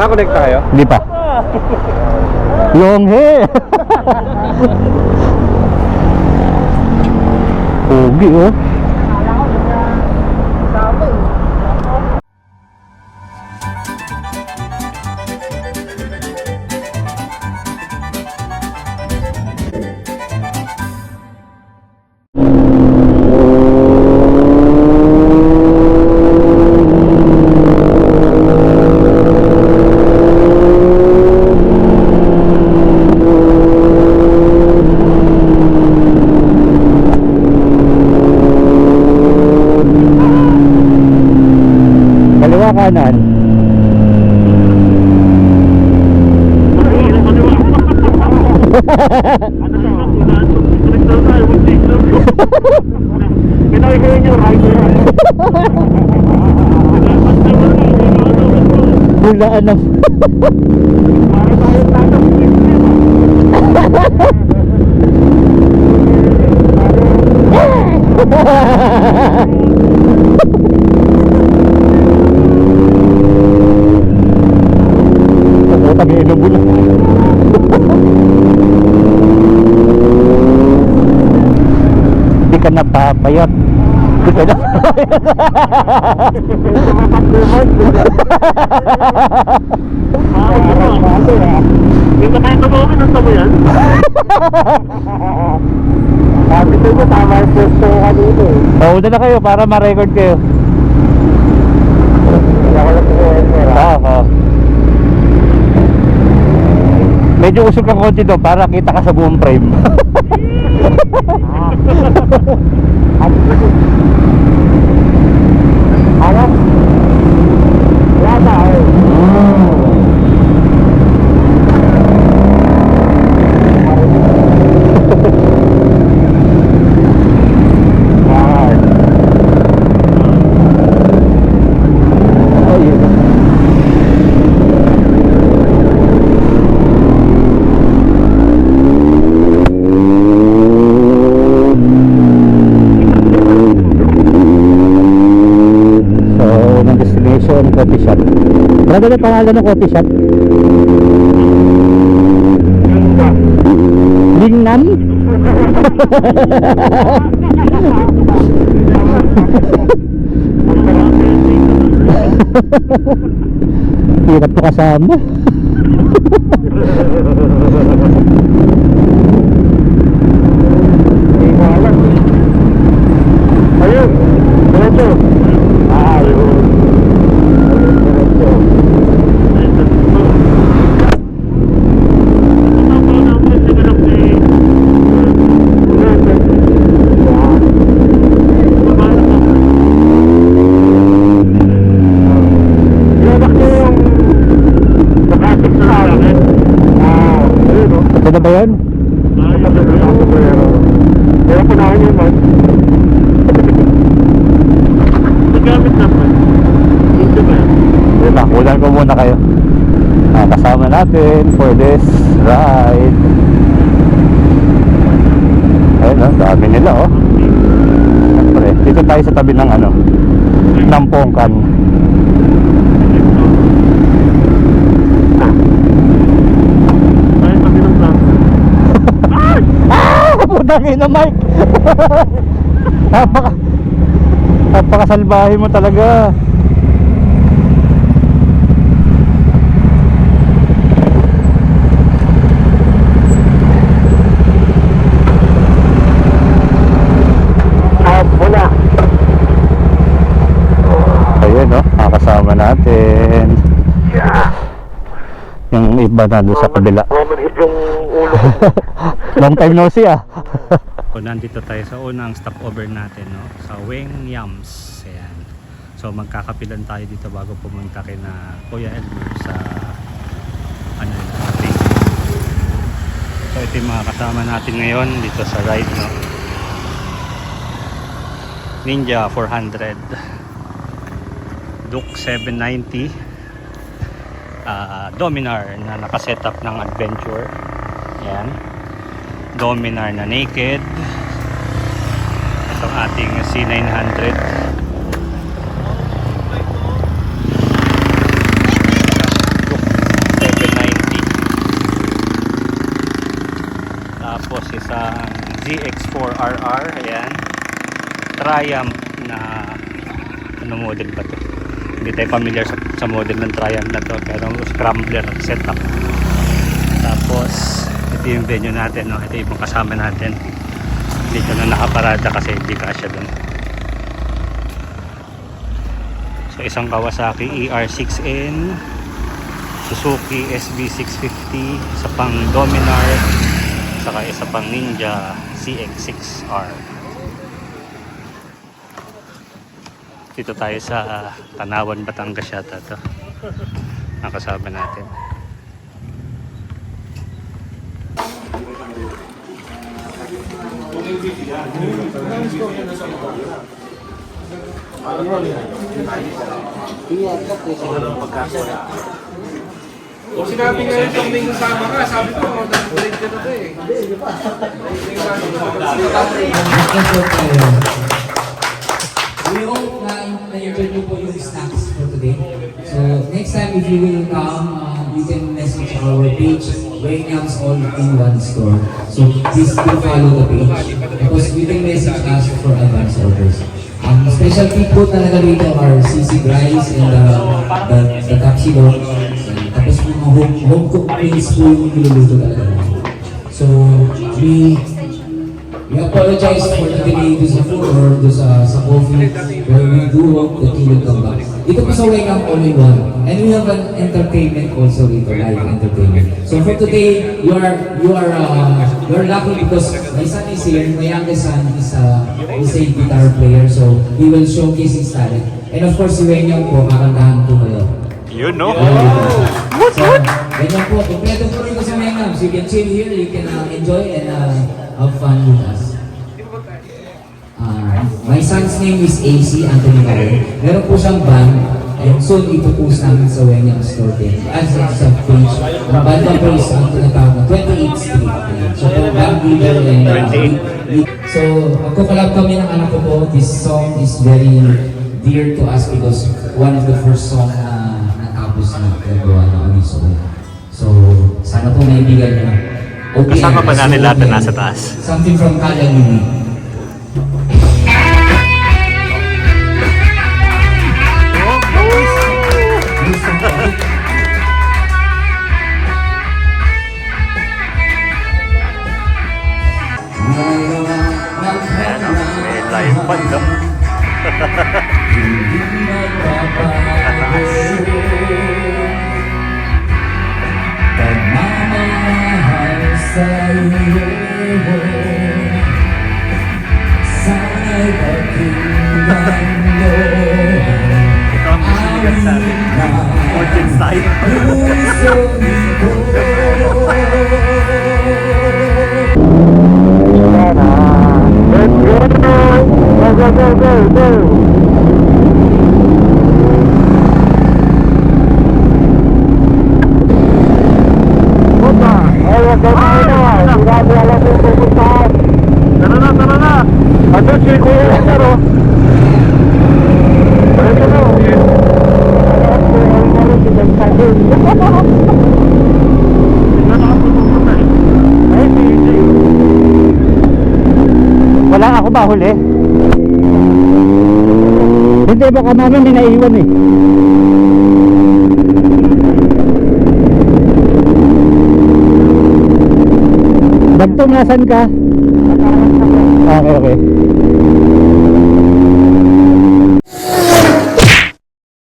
Nakakonect na kayo? Hindi pa. Long hair. Pogi oh. Kaliwa kanan. Bulaan ng tabi ng bulan. Di ka napapayat. Di ka napapayat. Yung katayin na mo, kinanta mo yan? Sabi ko mo, tama yung pwesto ka dito eh. Pauda na kayo para ma-record kayo. Kaya ko lang Oo. Medyo usog kang konti doon para kita ka sa buong frame. Alam? Wala na eh. Coffee shop. Ano ba yung pangalan ng coffee shop? Lingnan? Hirap ko kasama. Hindi mo alam. Ayun, diretso. Ayun. Ito na ba yan? Kaya punahan yun man. Nagamit naman. Dito ba yan? Diba, kulan ko muna kayo. Kasama natin for this ride. Ayun o, dami nila oh. Siyempre, dito tayo sa tabi ng ano, ng Pongkan. Putangin na Mike. Napakasalbahe mo talaga. Wala. Ayun no, kasama natin. Yeah. Yung iba na doon sa kabila. Manhip yung ulo ko. Long time no see ah. So, nandito tayo sa unang stopover natin, no? Sa Weng Yams. Ayan. So magkakapilan tayo dito bago pumunta kay na Kuya Elmer sa ano natin. So ito yung mga kasama natin ngayon dito sa ride, no? Ninja 400, Duke 790, Dominar na nakasetup ng adventure. Ayan, Dominar na naked. Itong ating C900, Duke isang ZX4RR. Ayan. Triumph na ano model ba to? Hindi tayo familiar sa model ng Triumph na to, pero scrambler setup. Tapos ito yung venue natin, no? Ito yung kasama natin. Dito na nakaparada kasi hindi kasya dun. So isang Kawasaki ER6N, Suzuki SB650, isa pang Dominar, saka isa pang Ninja CX6R. Dito tayo sa Tanawan, Batangas yata to. Nakasama natin. Kung sinabi nga yung something sama ka, sabi ko, mag-break ka na to eh. We hope na-enjoy nyo po yung snacks for today. So, next time if you will come, you can message our page, Wayne's All in One Store. So, please do follow the page. Because you can message us for advance orders. Specialty food talaga dito are CC Rice and the Tapsi Dog. Tapos yung home cooked meals po yung niluluto talaga. So, we apologize for the delay to sa food or to sa coffee, but we do hope that you will come back. Ito po sa Wake Up All in One. And we have an entertainment also dito, live entertainment. So for today, you are lucky because my son is here. My youngest son is a guitar player, so he will showcase his talent. And of course, si Wenyang po, kakantahan po kayo. You know. So, ganyan po, kompleto po rin ko sa Wenyang. So you can chill here, you can enjoy and have fun with us. My son's name is AC Anthony Maren. Meron po siyang band and soon ipupost namin sa Wenyang Store din. As sa page, ang band po is ang tinatawag na 28th Street. So po, band leader and so magkukulab kami ng anak ko po. This song is very dear to us because one of the first song na natapos na nagawa na kami so. So sana po naibigan nyo. Okay, Kasama pa natin lahat na nasa taas. Something from Kala Mini. Ayan o, may live band o. Tataas. Pagmamahal sa iyo sa'y pakinggan mo. Ito ang sinigat sa atin. Fortune style. Puso ko Let's go! Go! Puta! Ay, wag ka na ito ah! Sinabi alam mo yung pupuntahan! Tara na! Andun si Kuya Edgar oh! Ito na oh! Wala ako ba huli? Hindi, baka namin may naiwan eh. Bagtong, nasan ka? Okay.